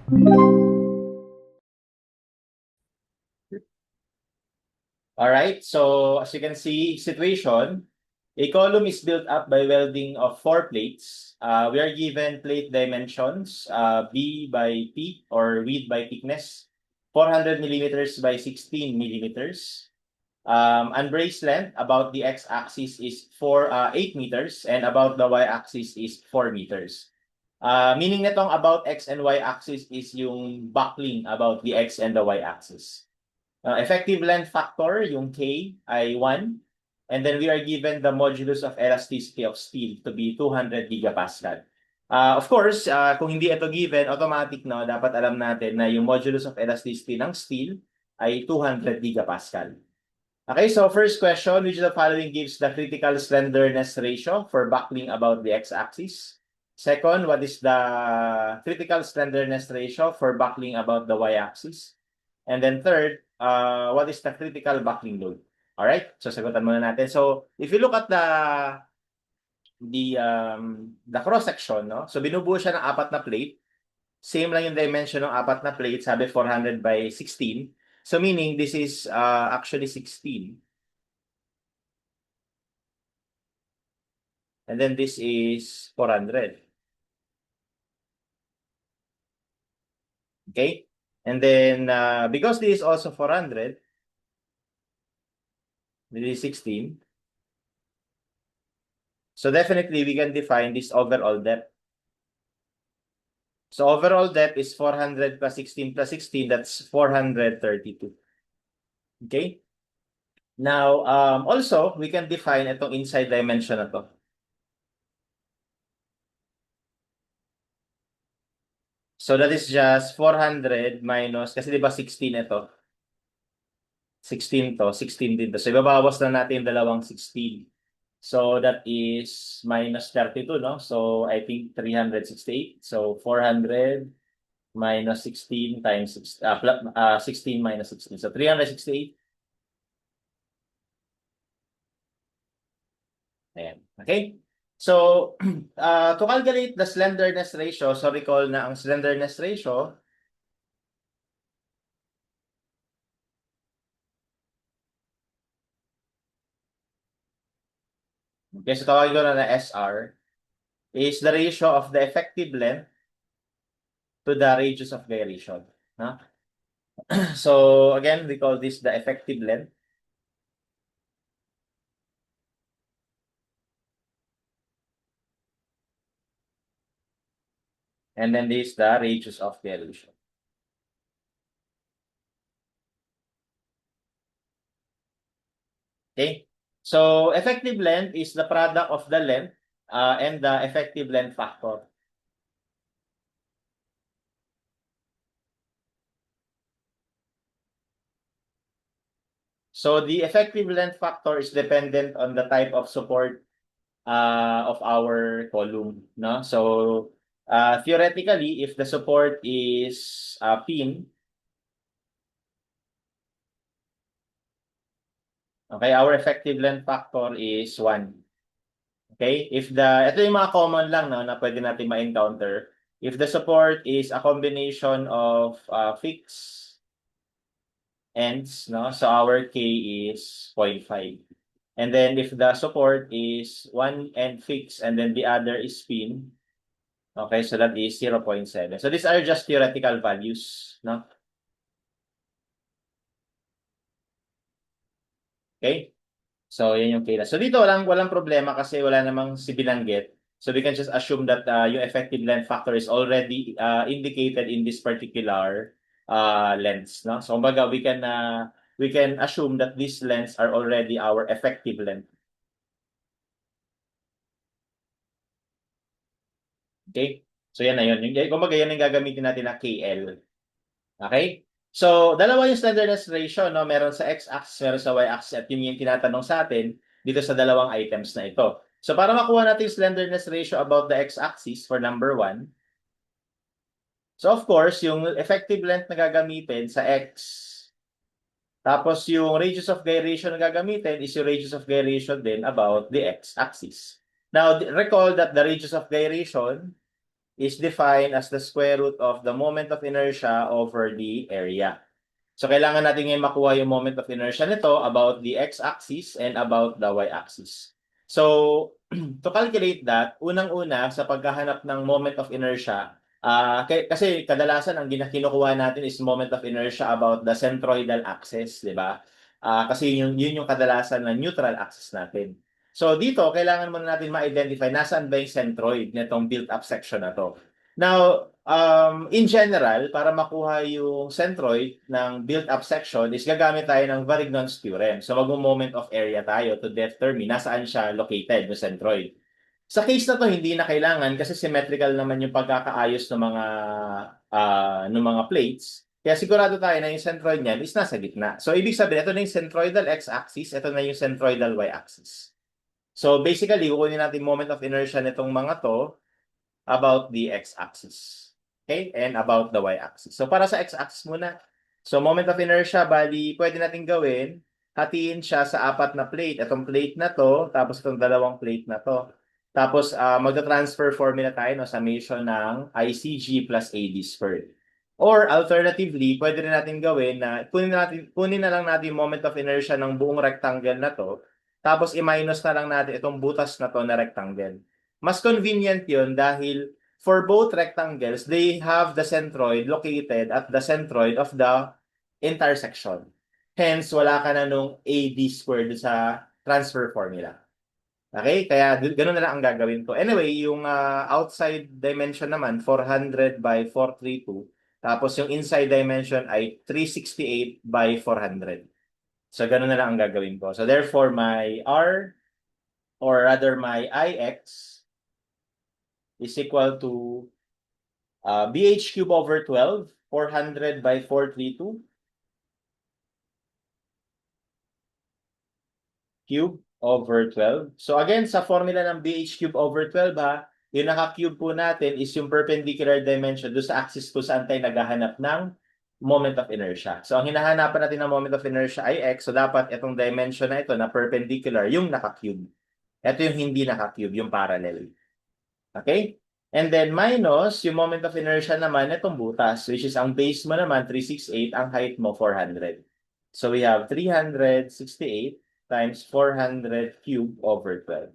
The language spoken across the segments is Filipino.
All right, so as you can see, situation, a column is built up by welding of 4 plates. We are given plate dimensions, B by P or width by thickness, 400 millimeters by 16 millimeters. Unbraced length about the x-axis is 8 meters and about the y-axis is 4 meters. Meaning nitong about x and y-axis is yung buckling about the x and the y-axis. Effective length factor, yung K, ay 1. And then we are given the modulus of elasticity of steel to be 200 gigapascal. Of course, kung hindi ito given, automatic, no, dapat alam natin na yung modulus of elasticity ng steel ay 200 gigapascal. Okay, so first question, which of the following gives the critical slenderness ratio for buckling about the x-axis? Second, what is the critical slenderness ratio for buckling about the y-axis? And then third, what is the critical buckling load? All right, so sagutan muna natin. So if you look at the cross section, no? So binubuo siya ng 4 na plate. Same lang yung dimension ng 4 na plate, sabi 400 by 16. So meaning this is actually 16. And then this is 400. Okay? And then because this is also 400, this is 16. So definitely we can define this overall depth. So overall depth is 400 plus 16 plus 16, that's 432. Okay? Now, also, we can define itong inside dimension na to. So that is just 400 minus, kasi di ba 16 ito? 16 to, 16 din to. So ibabawas na natin yung dalawang 16. So that is minus 32, no? So I think 368. So 400 minus 16 times 16 minus 16. So 368. Ayan. Okay? So, to calculate the slenderness ratio, so recall na ang slenderness ratio kasi tawagin ko na SR is the ratio of the effective length to the radius of gyration. No? So, again, we call this the effective length. And then this is the radius of gyration. Okay? So, effective length is the product of the length and the effective length factor. So the effective length factor is dependent on the type of support of our column, no? So theoretically, if the support is pin, okay, our effective length factor is 1. Okay? Ito yung mga common lang, no, na pwede natin ma-encounter. If the support is a combination of fixed ends, no? So our K is 0.5. And then if the support is one end fixed and then the other is spin, okay, so that is 0.7. So these are just theoretical values, no? Okay? So yan yung K. So dito walang problema kasi wala namang si binanggit. So we can just assume that yung effective length factor is already indicated in this particular lengths, no? So kumbaga we can assume that these lengths are already our effective length. Okay? So yan na yun. Kumbaga yan yung gagamitin natin na KL. Okay? So, dalawa yung slenderness ratio, no? Meron sa x-axis, meron sa y-axis, at yun yung tinatanong sa atin dito sa dalawang items na ito. So, para makuha natin yung slenderness ratio about the x-axis for number 1, so of course, yung effective length na gagamitin sa x, tapos yung radius of gyration na gagamitin is yung radius of gyration din about the x-axis. Now, recall that the radius of gyration is defined as the square root of the moment of inertia over the area. So kailangan natin ngayon makuha yung moment of inertia nito about the x-axis and about the y-axis. So to calculate that, unang-una sa paghahanap ng moment of inertia, kasi kadalasan ang kinukuha natin is moment of inertia about the centroidal axis, di ba? Kasi yun yung kadalasan na neutral axis natin. So dito, kailangan muna natin ma-identify nasaan ba yung centroid nitong built-up section na to. Now, in general, para makuha yung centroid ng built-up section is gagamit tayo ng Varignon's theorem. So mag-moment of area tayo to determine nasaan siya located, yung centroid. Sa case na to, hindi na kailangan kasi symmetrical naman yung pagkakaayos ng mga plates. Kaya sigurado tayo na yung centroid niyan is nasa gitna. So ibig sabihin, ito na yung centroidal x-axis, ito na yung centroidal y-axis. So basically, kukunin natin moment of inertia nitong mga to about the x-axis. Okay? And about the y-axis. So para sa x-axis muna. So moment of inertia, bali, pwede natin gawin, hatiin siya sa 4 na plate. Itong plate na to, tapos itong 2 plate na to. Tapos magta-transfer formula tayo no, summation ng ICG plus AD squared. Or alternatively, pwede rin natin gawin na kunin na lang natin yung moment of inertia ng buong rectangle na to. Tapos i-minus na lang natin itong butas na to na rectangle. Mas convenient yun dahil for both rectangles, they have the centroid located at the centroid of the intersection. Hence, wala ka na nung AD squared sa transfer formula. Okay? Kaya ganun na lang ang gagawin ko. Anyway, yung outside dimension naman, 400 by 432. Tapos yung inside dimension ay 368 by 400. So, ganun na lang ang gagawin ko. So, therefore, my R, or rather my IX, is equal to BH cube over 12, 400 by 432, cube over 12. So again, sa formula ng BH cube over 12 yung naka-cube po natin is yung perpendicular dimension doon sa axis po saan tayo naghahanap ng moment of inertia. So ang hinahanapan natin ng moment of inertia ay x, so dapat itong dimension na ito na perpendicular, yung naka-cube. Ito yung hindi naka-cube, yung parallel. Okay? And then minus yung moment of inertia naman itong butas, which is ang base mo naman 368, ang height mo 400. So we have 368 times 400 cube over 12.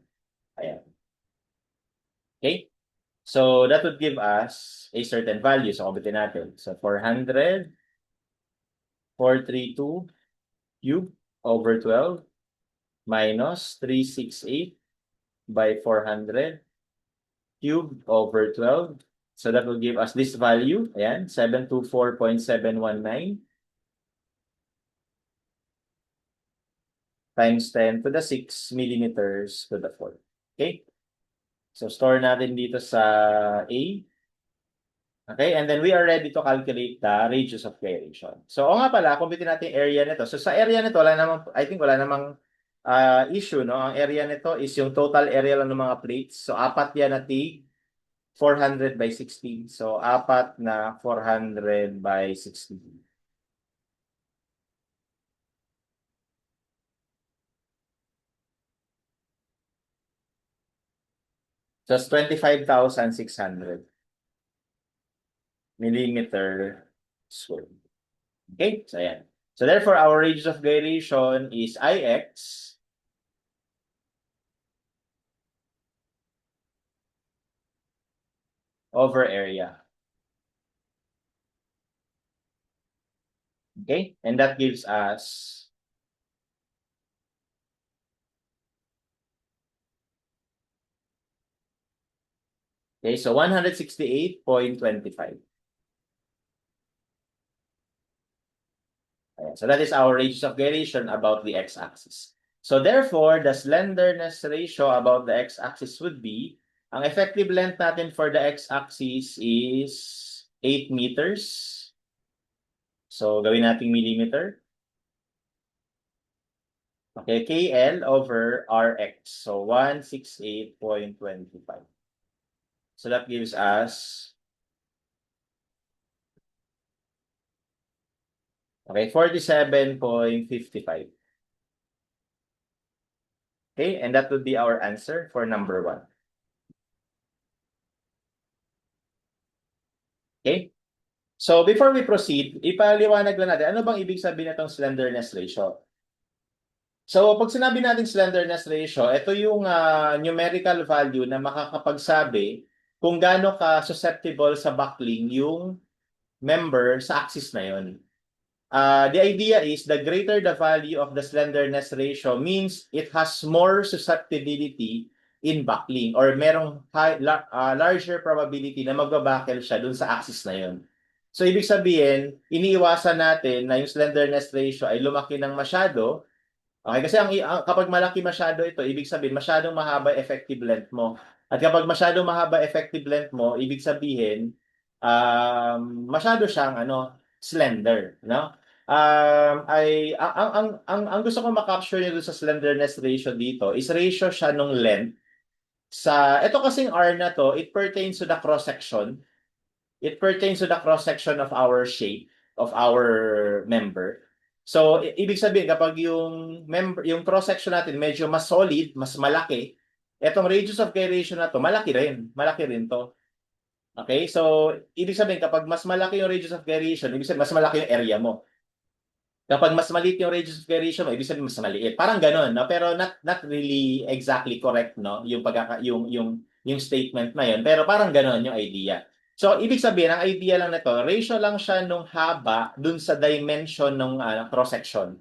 Ayan. Okay? So that would give us a certain value. So kumpitin natin. So 400, 432 cube over 12 minus 368 by 400 cube over 12. So that will give us this value. Ayan, 724.719 times 10 to the 6 millimeters to the 4. Okay? So store natin dito sa A. Okay, and then we are ready to calculate the radius of gyration. So, o nga pala, kumpitin natin yung area nito. So, sa area nito, I think wala namang issue, no? Ang area nito is yung total area lang ng mga plates. So, 4 yan na tig 400 by 16. So, 4 na 400 by 16. So, it's 25,600 millimeter squared. Okay, so ayan. So, therefore, our radius of gyration is Ix over area. Okay, and that gives us okay, so 168.25. So that is our radius of gyration about the x-axis. So therefore, the slenderness ratio about the x-axis would be, ang effective length natin for the x-axis is 8 meters. So gawin natin millimeter. Okay, KL over RX. So 168.25. So that gives us okay, 47.55. Okay, and that would be our answer for number 1. Okay? So before we proceed, ipaliwanag lang natin, ano bang ibig sabihin nitong slenderness ratio? So pag sinabi natin slenderness ratio, ito yung numerical value na makakapagsabi kung gaano ka susceptible sa buckling yung member sa axis na yon. The idea is the greater the value of the slenderness ratio means it has more susceptibility in buckling or merong larger probability na magbabakel siya dun sa axis na yon. So ibig sabihin, iniiwasan natin na yung slenderness ratio ay lumaki ng masyado. Okay, kasi kapag malaki masyado ito, ibig sabihin masyadong mahaba effective length mo. At kapag masyadong mahaba effective length mo, ibig sabihin masyado siyang slender, no? Ang gusto ko ma-capture niyo dun sa slenderness ratio dito is ratio siya nung length sa ito kasing R na to, it pertains to the cross section. It pertains to the cross section of our shape of our member. So, ibig sabihin kapag yung cross section natin medyo mas solid, mas malaki, etong radius of gyration na to, malaki rin. Malaki rin to. Okay? So, ibig sabihin kapag mas malaki yung radius of gyration, ibig sabihin mas malaki yung area mo. Kapag mas maliit yung radius of gyration mo, ibig sabihin mas maliit. Parang ganoon, no? Pero not really exactly correct, no? Yung statement na yun. Pero parang ganoon yung idea. So, ibig sabihin, ang idea lang nito, ratio lang siya nung haba dun sa dimension ng cross-section.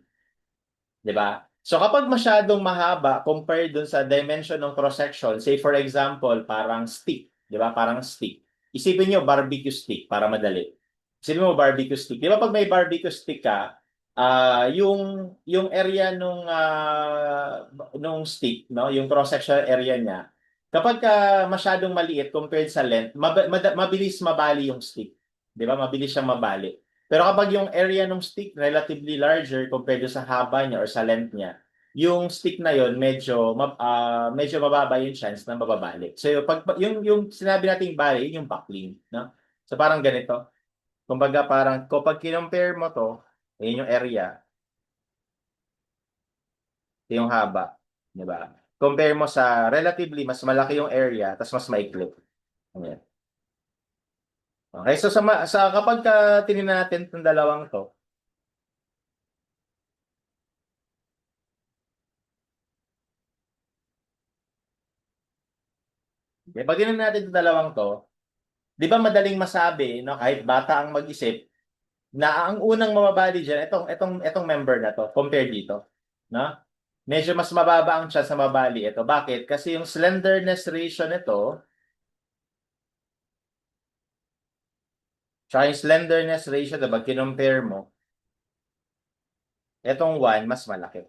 'Di ba? So, kapag masyadong mahaba compared dun sa dimension ng cross-section, say for example, parang stick, 'di ba? Parang stick. Isipin niyo barbecue stick para madali. Isipin mo barbecue stick. 'Di ba pag may barbecue stick ka, yung area nung stick, no, yung cross-section area niya, kapag masyadong maliit compared sa length, mabilis mabali yung stick. 'Di ba? Mabilis siyang mabali. Pero kapag yung area ng stick relatively larger compared sa haba niya or sa length niya, yung stick na yon medyo mababa yung chance na mababalik. So yung sinabi nating bali, yung buckling, no? So parang ganito. Kumbaga parang kapag kinompare mo to, yun yung area, yung haba, di ba? Compare mo sa relatively mas malaki yung area, tapos mas maikli. Ayan. Okay, so sa kapag tinignan natin itong dalawang to, okay, pag tinignan natin itong dalawang to, di ba madaling masabi, no, kahit bata ang mag-isip, na ang unang mababali diyan itong member na to compared dito, no? Medyo mas mababa ang chance na mabali ito. Bakit? Kasi yung slenderness ratio nito, tsaka yung slenderness ratio, diba, kinompare mo, itong 1 mas malaki.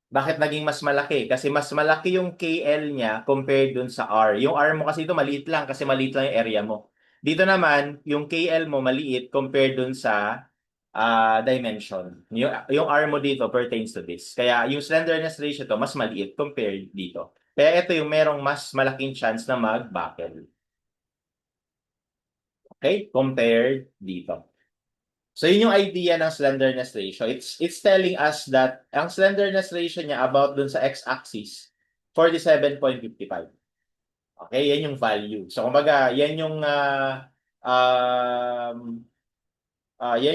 Bakit naging mas malaki? Kasi mas malaki yung KL niya compared dun sa R. Yung R mo kasi ito maliit lang kasi maliit lang yung area mo. Dito naman, yung KL mo maliit compared dun sa dimension. Yung R mo dito pertains to this. Kaya yung slenderness ratio to mas maliit compared dito. Kaya ito yung merong mas malaking chance na mag-buckle. Okay? Compared dito. So yun yung idea ng slenderness ratio. It's telling us that ang slenderness ratio niya about dun sa x-axis, 47.55. Okay, yan yung value. So kumbaga, yan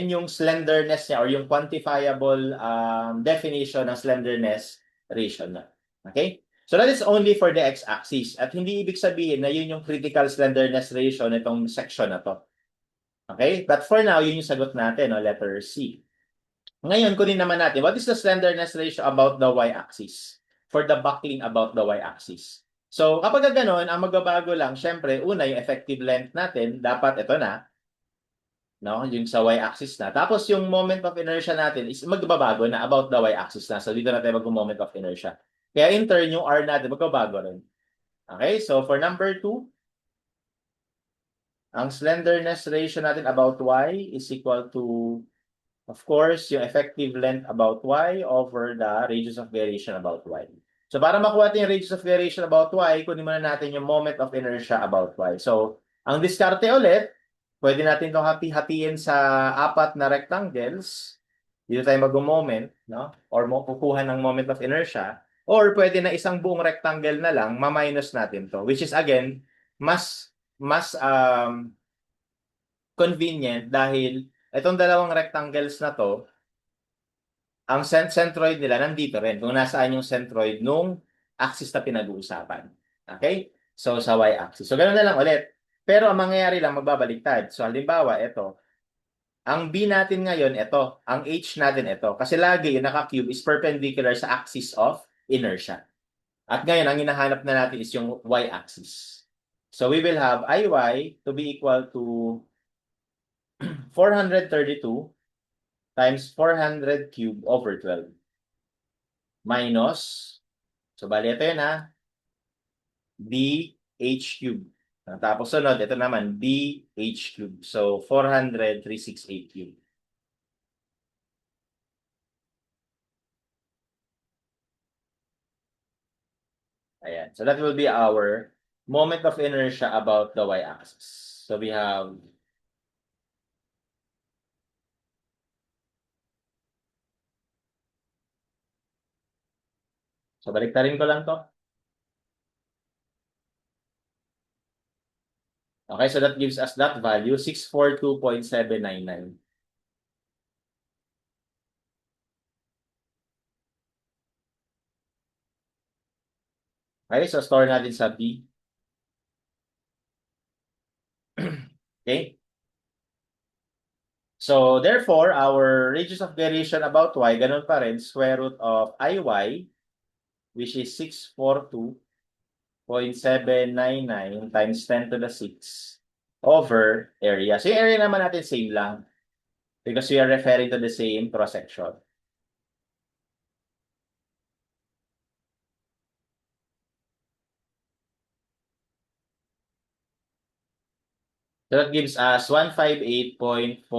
yung slenderness niya or yung quantifiable definition ng slenderness ratio na. Okay? So that is only for the x-axis. At hindi ibig sabihin na yun yung critical slenderness ratio nitong section na to. Okay? But for now, yun yung sagot natin, no? Letter C. Ngayon, kunin naman natin, what is the slenderness ratio about the y-axis? For the buckling about the y-axis. So, kapag gano'n, ang magbabago lang, syempre, una, yung effective length natin, dapat ito na, no? Yung sa y-axis na. Tapos, yung moment of inertia natin is magbabago na about the y-axis na. So, dito na tayo mag-moment of inertia. Kaya in turn, yung R natin, magbabago rin. Okay? So, for number 2, ang slenderness ratio natin about y is equal to, of course, yung effective length about y over the radius of gyration about y. So para makuha natin yung radius of gyration about y, kunin muna natin yung moment of inertia about y. So ang diskarte ulit, pwede natin itong hatiin sa apat na rectangles. Dito tayo mag-moment, no? Or kukuha ng moment of inertia. Or pwede na isang buong rectangle na lang, ma-minus natin to. Which is again, mas convenient dahil itong dalawang rectangles na to, ang centroid nila nandito rin, kung nasaan yung centroid nung axis na pinag-uusapan. Okay? So, sa y-axis. So, ganoon na lang ulit. Pero ang mangyayari lang, magbabaliktad. So, halimbawa, ito. Ang B natin ngayon, ito. Ang H natin, ito. Kasi lagi yung naka-cube is perpendicular sa axis of inertia. At ngayon, ang hinahanap na natin is yung y-axis. So, we will have IY to be equal to 432 times 400 cube over 12 minus, so bali ito yun ha, BH cube. Tapos sunod, ito naman, BH cube. So, 400, 368 cube. Ayan. So, that will be our moment of inertia about the y-axis. So, we have so, baliktarin ko lang to. Okay, so that gives us that value, 642.799. Okay, so store natin sa B. Okay? So, therefore, our radius of gyration about y, ganun pa rin, square root of IY, which is 642.799 times 10 to the 6 over area. So, yung area naman natin same lang because we are referring to the same cross-section. So, that gives us 158.46.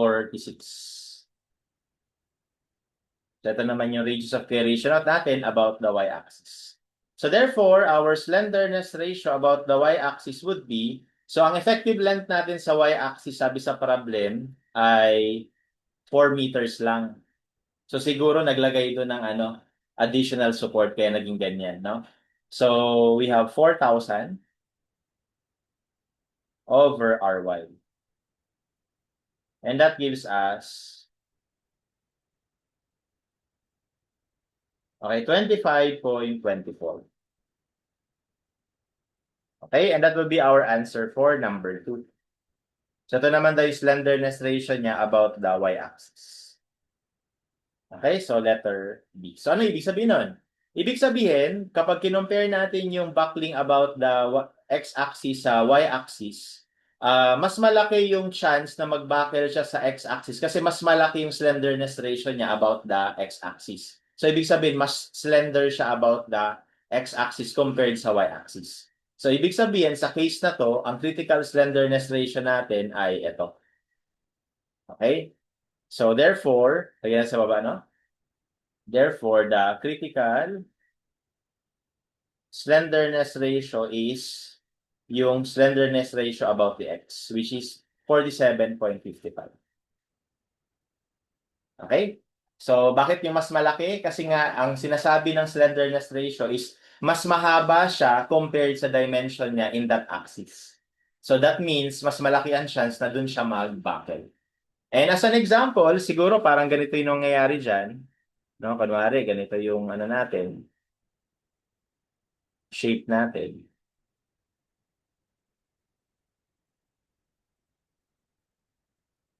So, ito naman yung radius of gyration natin about the y-axis. So, therefore, our slenderness ratio about the y-axis would be, so, ang effective length natin sa y-axis, sabi sa problem, ay 4 meters lang. So, siguro naglagay doon ng additional support kaya naging ganyan, no? So, we have 4,000 over Ry. And that gives us, okay, 25.24. Okay, and that will be our answer for number 2. So, ito naman daw yung slenderness ratio niya about the y-axis. Okay, so letter B. So, ano ibig sabihin nun? Ibig sabihin, kapag kinompare natin yung buckling about the x-axis sa y-axis, mas malaki yung chance na mag-buckle siya sa x-axis kasi mas malaki yung slenderness ratio niya about the x-axis. So, ibig sabihin, mas slender siya about the x-axis compared sa y-axis. So, ibig sabihin, sa case na to, ang critical slenderness ratio natin ay ito. Okay? So, therefore, lagyan sa baba, no? Therefore, the critical slenderness ratio is yung slenderness ratio about the x, which is 47.55. Okay? So, bakit yung mas malaki? Kasi nga, ang sinasabi ng slenderness ratio is mas mahaba siya compared sa dimension niya in that axis. So, that means mas malaki ang chance na dun siya mag-buckle. And as an example, siguro parang ganito yung nangyayari dyan. No? Kunwari, ganito yung natin, shape natin.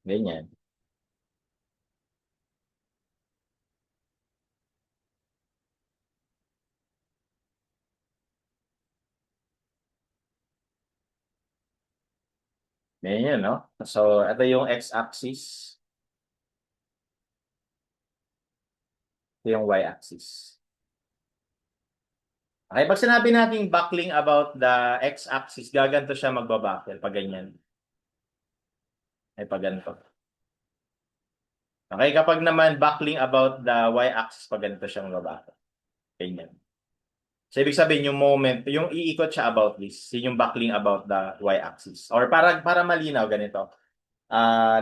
Ganyan. Ganyan, no? So, ito yung x-axis. Ito yung y-axis. Okay, pag sinabi natin buckling about the x-axis, gaganto siya magbabuckle pag ganyan. Ay, pag ganito. Okay, kapag naman buckling about the y-axis, pag ganito siya magbabuckle. Ganyan. So, ibig sabihin, yung moment, yung iikot siya about this, yun yung buckling about the y-axis. Or para malinaw, ganito.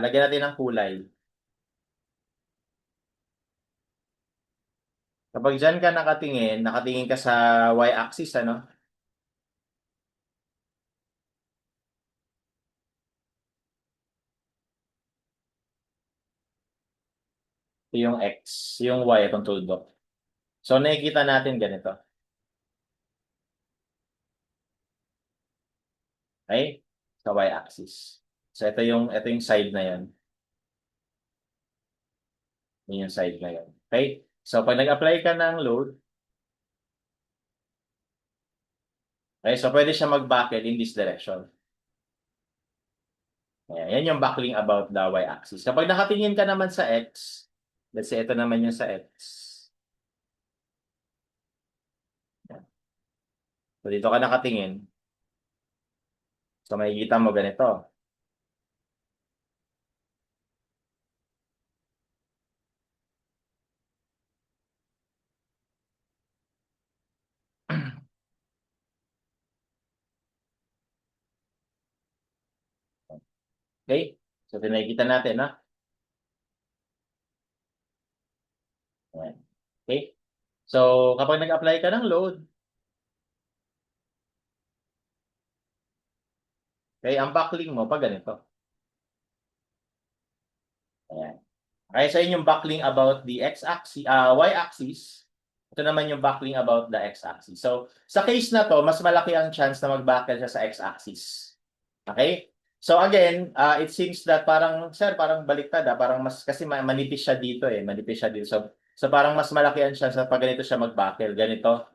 Lagyan natin ng kulay. Kapag dyan ka nakatingin ka sa y-axis, ano? Ito yung X, yung Y, itong tuldok. So, nakikita natin ganito. Okay? Sa Y-axis. So, ito yung side na yan. Yun yung side na yan. Okay? So, pag nag-apply ka ng load, okay, so pwede siya mag-buckle in this direction. Ayan, yan yung buckling about the Y-axis. Kapag nakatingin ka naman sa X, let's say ito naman yung sa X. Ayan. So, dito ka nakatingin. So, makikita mo ganito. Okay? So, tinakita natin, ha? Ayan. Okay? So, kapag nag-apply ka ng load, okay, ang buckling mo, pag ganito. Ayan. Okay, so yun yung buckling about the x-axis, y-axis. Ito naman yung buckling about the x-axis. So, sa case na to, mas malaki ang chance na mag-buckle siya sa x-axis. Okay? So again, it seems that parang, sir, parang baliktad, parang mas, kasi manipis siya dito eh, manipis siya dito. So parang mas malaki ang chance na pag ganito siya mag-buckle, ganito.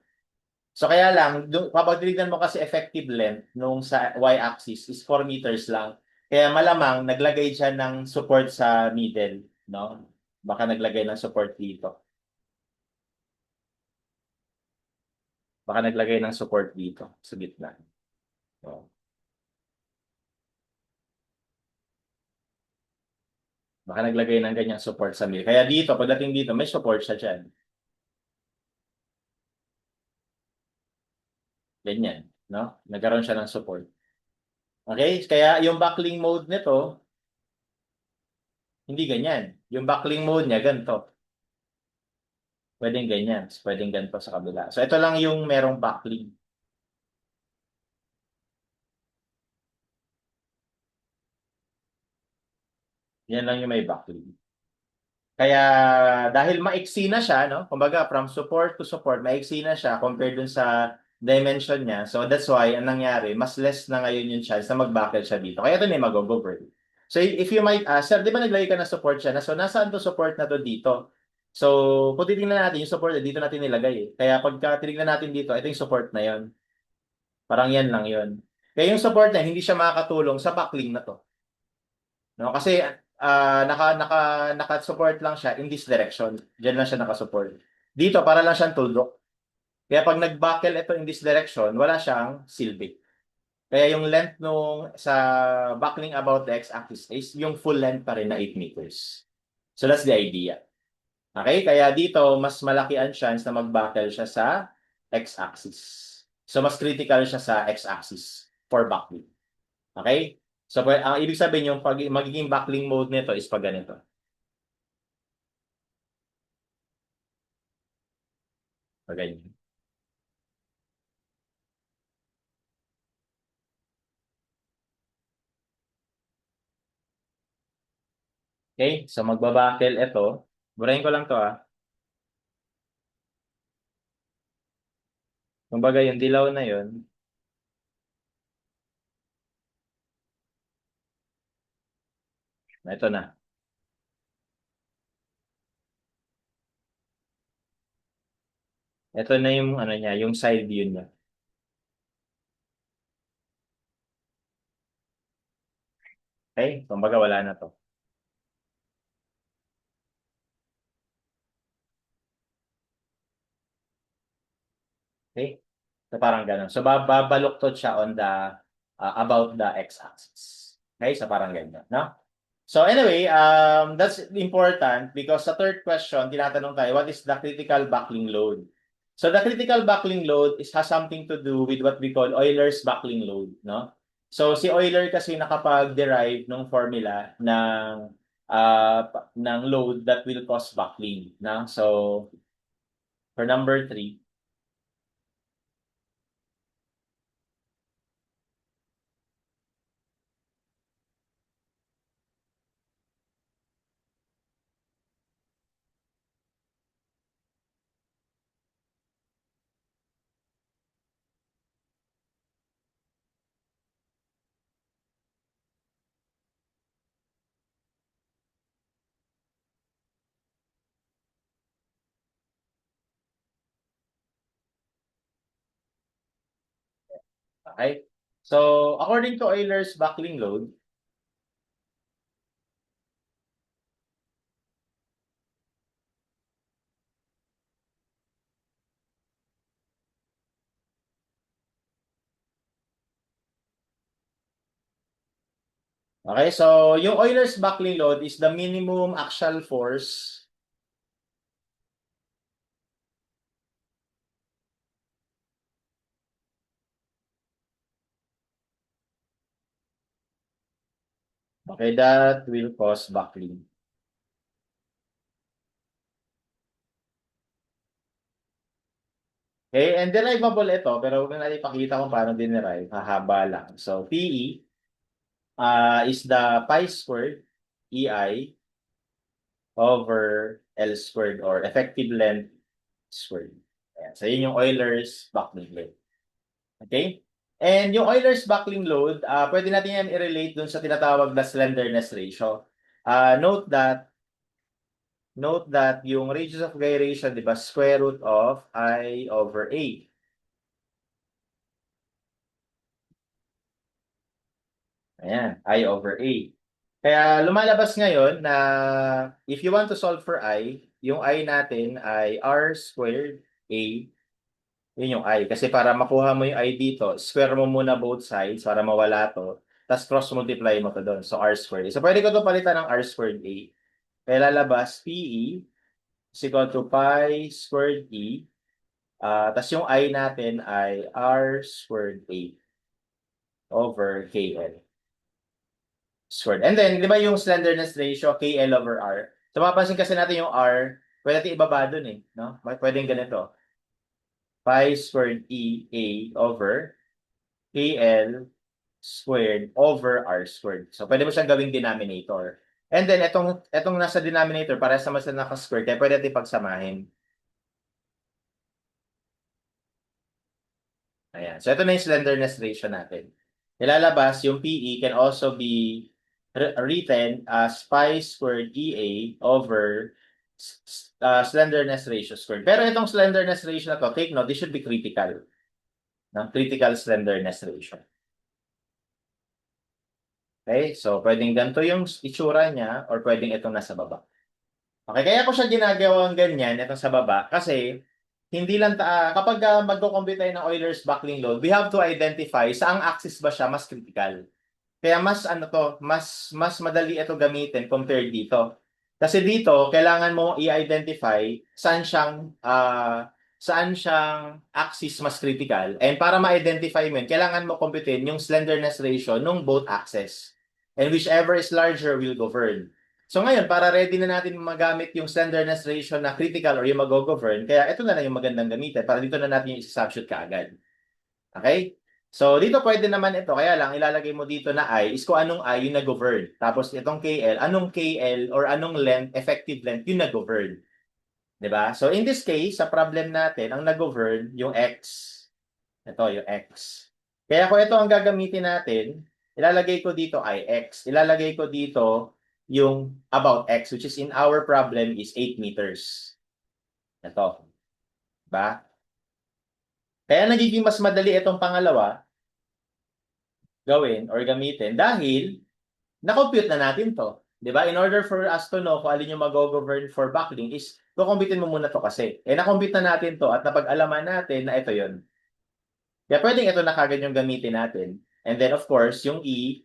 So kaya lang, kapag tinignan mo kasi effective length nung sa y-axis is 4 meters lang. Kaya malamang naglagay siya ng support sa middle, no? Baka naglagay ng support dito. Baka naglagay ng support dito sa gitna. So, baka naglagay ng ganyang support sa middle. Kaya dito, pagdating dito, may support siya dyan. Ganyan, no? Nagkaroon siya ng support. Okay? Kaya yung buckling mode nito, hindi ganyan. Yung buckling mode niya, ganito. Pwedeng ganyan. Pwedeng ganito sa kabila. So, ito lang yung merong buckling. Yan lang yung may buckling. Kaya, dahil maiksi na siya, no? Kumbaga, from support to support, maiksi na siya compared dun sa dimension niya. So, that's why, ang nangyari, mas less na ngayon yung chance na mag-buckle siya dito. Kaya ito na yung mag-over. So, if you might ask, sir, di ba naglagay ka ng support siya? So, nasaan to support na to dito? So, kung titingnan natin yung support, dito natin nilagay eh. Kaya pagka tinignan natin dito, ito yung support na yon. Parang yan lang yon. Kaya yung support na, hindi siya makakatulong sa buckling na to. No? Kasi naka-support lang siya in this direction. Diyan lang siya naka-support. Dito, para lang siyang tuldok. Kaya pag nag-buckle ito in this direction, wala siyang silbi. Kaya yung length nung sa buckling about the x-axis is yung full length pa rin na 8 meters. So that's the idea. Okay? Kaya dito, mas malaki ang chance na mag-buckle siya sa x-axis. So mas critical siya sa x-axis for buckling. Okay? So ang ibig sabihin yung magiging buckling mode nito is pag ganito. Pag ganyan. Okay? So magbabuckle ito. Burahin ko lang to ah. Kumbaga yung dilaw na yun, ito na. Ito na yung ano niya, yung side view niya. Okay? Kumbaga wala na to. Okay? So parang ganun. So babaluktot siya on the about the x-axis. Okay? So parang ganyan, no? So anyway, that's important because sa third question, tinatanong tayo, what is the critical buckling load? So the critical buckling load has something to do with what we call Euler's buckling load, no? So si Euler kasi nakapag-derive ng formula ng load that will cause buckling, no? So for number 3, Okay? So, according to Euler's buckling load, okay, so yung Euler's buckling load is the minimum axial force okay, that will cause buckling. Okay, and derivable ito, pero huwag na natin ipakita kung paano dinerive. Hahaba lang. So, PE is the pi squared EI over L squared or effective length squared. Ayan. So, yun yung Euler's buckling load. Okay? And yung Euler's buckling load, pwede natin yan i-relate dun sa tinatawag na slenderness ratio. Note that yung radius of gyration, di ba, square root of I over A. Ayan, I over A. Kaya lumalabas ngayon na if you want to solve for I, yung I natin ay R squared A. Yun yung I. Kasi para makuha mo yung I dito, square mo muna both sides para mawala to. Tapos cross multiply mo to doon. So R squared A. So pwede ko to palitan ng R squared A. Kaya lalabas PE is equal to pi squared E. Tapos yung I natin ay R squared A over KL squared. And then, di ba yung slenderness ratio, KL over R? So, mapapansin kasi natin yung R, pwede natin ibaba dun eh. No? Pwedeng ganito. Pi squared EA over KL squared over R squared. So, pwede mo siyang gawing denominator. And then, etong nasa denominator, para sa mas na naka-square, kaya pwede natin pagsamahin. Ayan. So, ito na yung slenderness ratio natin. Nilalabas, yung PE can also be written as pi squared EA over slenderness ratio squared. Pero itong slenderness ratio na to, take note, this should be critical. No? Critical slenderness ratio. Okay? So, pwedeng ganito yung itsura niya or pwedeng itong nasa baba. Okay, kaya ko siya ginagawang ganyan, itong sa baba, kasi hindi lang kapag magko-compute tayo ng Euler's buckling load, we have to identify saang axis ba siya mas critical. Kaya mas mas madali ito gamitin compared dito. Kasi dito, kailangan mo i-identify saan siyang axis mas critical. And para ma-identify mo yun, kailangan mo computein yung slenderness ratio ng both axes. And whichever is larger will govern. So ngayon, para ready na natin magamit yung slenderness ratio na critical or yung mag-govern, kaya ito na lang yung magandang gamitin para dito na natin yung isa-substitute kaagad. Okay? So dito pwede naman ito, kaya lang ilalagay mo dito na I is kung anong I yung nag-govern. Tapos itong KL, anong KL or anong length, effective length yung nag-govern. 'Di ba? So in this case, sa problem natin, ang nag-govern yung X. Ito, yung X. Kaya kung ito ang gagamitin natin, ilalagay ko dito ay X. Ilalagay ko dito yung about X, which is in our problem is 8 meters. Ito. Diba? Kaya nagiging mas madali itong pangalawa gawin or gamitin dahil na-compute na natin to. 'Di ba? In order for us to know kung alin yung mag-govern for buckling is kukumpitin mo muna to kasi. Na-compute na natin to at napag-alaman natin na ito yon. Kaya pwedeng ito na kagad yung gamitin natin. And then of course, yung E,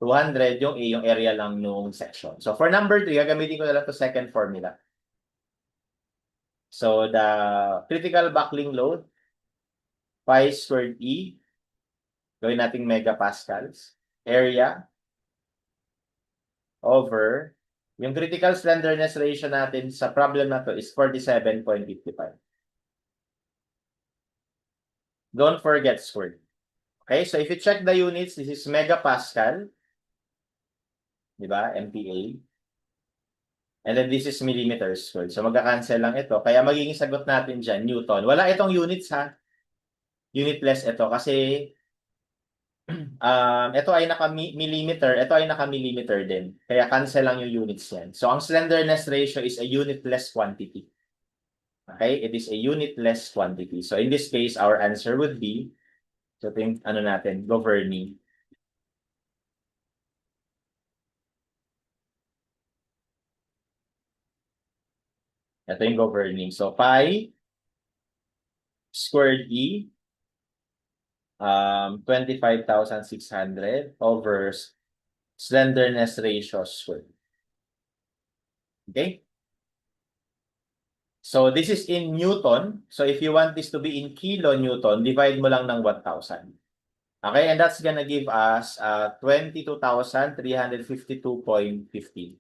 200, yung A, yung area lang nung section. So for number 3, gagamitin ko na lang to second formula. So the critical buckling load, pi squared E, gawin nating megapascals, area over, yung critical slenderness ratio natin sa problem na to is 47.55. Don't forget squared. Okay, so if you check the units, this is megapascal, di ba, MPa. And then this is millimeters squared. So magka-cancel lang ito. Kaya magiging sagot natin dyan, Newton. Wala itong units ha. Unitless ito kasi ito ay naka-millimeter, ito ay naka-millimeter din. Kaya cancel lang yung units yan. So ang slenderness ratio is a unitless quantity. Okay? It is a unitless quantity. So in this case, our answer would be So ito yung ano natin, governing. Ito yung governing. So pi squared E 25,600 over slenderness ratio squared. Okay? So this is in Newton. So if you want this to be in kilonewton, divide mo lang ng 1,000. Okay, and that's gonna give us 22,352.15.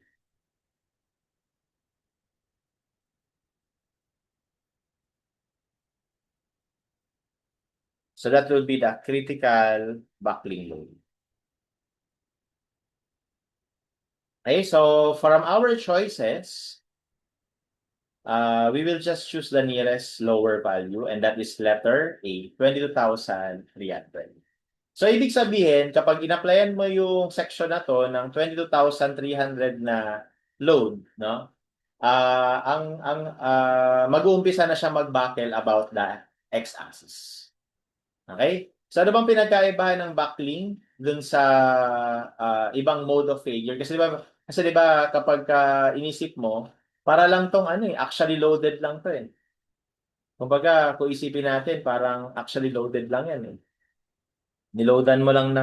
So that will be the critical buckling load. Okay, so from our choices, we will just choose the nearest lower value, and that is letter A, 22,300. So ibig sabihin, kapag in-applyan mo yung section na to ng 22,300 na load, no? Mag-uumpisa na siya mag-buckle about the x-axis. Okay? So ano bang pinagkaibahan ng buckling dun sa ibang mode of failure? Kasi di ba kapag inisip mo, para lang tong ano actually loaded lang to eh. Kumbaga, kung isipin natin, parang actually loaded lang yan eh. Niloadan mo lang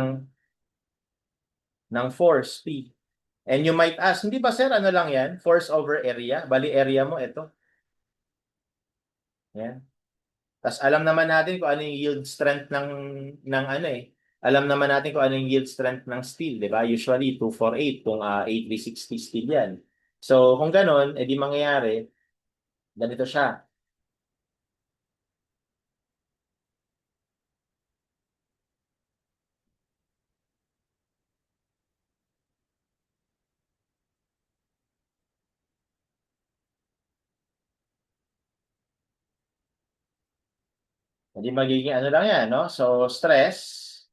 ng force, P. And you might ask, hindi ba sir, ano lang yan? Force over area? Bali area mo, ito. Yan. Tapos alam naman natin kung ano yung yield strength ng ano eh. Alam naman natin kung ano yung yield strength ng steel, di ba? Usually 248 kung 8360 steel yan. So kung ganun, edi mangyayari, ganito siya. Edi magiging ano lang yan, no? So stress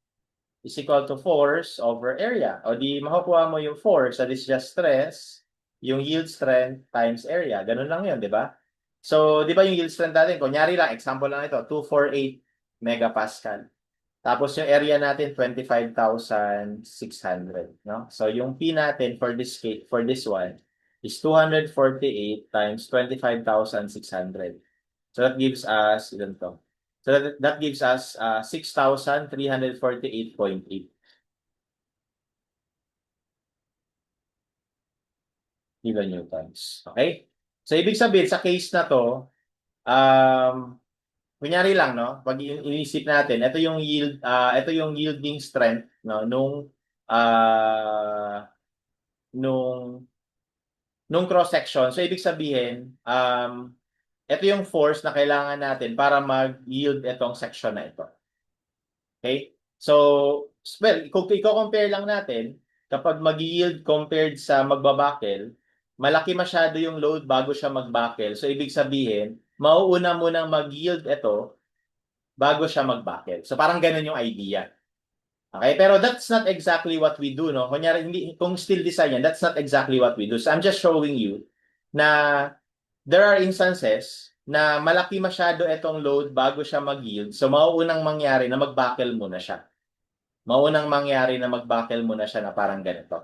is equal to force over area. O di makukuha mo yung force, that is just stress, yung yield strength times area. Ganun lang yun, di ba? So, di ba yung yield strength natin, kunyari lang, example lang ito, 248 megapascal. Tapos yung area natin, 25,600. No? So, yung P natin for this case, for this one is 248 times 25,600. So, that gives us, ilan to? So, that gives us 6,348.8 kilonewtons. Okay? So, ibig sabihin, sa case na to, kunyari lang, no? Pag inisip natin, ito yung yielding strength, no, ah, nung, nung cross section. So, ibig sabihin, ito yung force na kailangan natin para mag-yield itong section na ito. Okay? So, well, kung i-compare lang natin, kapag mag-yield compared sa magbabakel, malaki masyado yung load bago siya magbakel. So, ibig sabihin, mauuna munang mag-yield ito bago siya mag-bakel. So, parang ganun yung idea. Okay? Pero that's not exactly what we do, no? Kunyari, kung steel design yan, that's not exactly what we do. So, I'm just showing you na there are instances na malaki masyado itong load bago siya mag-yield. So, mauunang mangyari na mag-buckle muna siya. Mauunang mangyari na mag-buckle muna siya na parang ganito.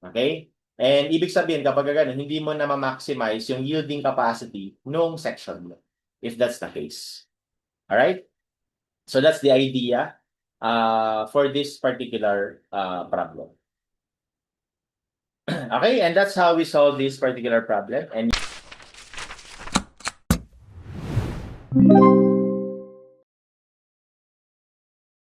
Okay? And ibig sabihin, kapag ganun, hindi mo na ma-maximize yung yielding capacity nung section mo. If that's the case. Alright? So, that's the idea for this particular problem. Okay? And that's how we solve this particular problem. And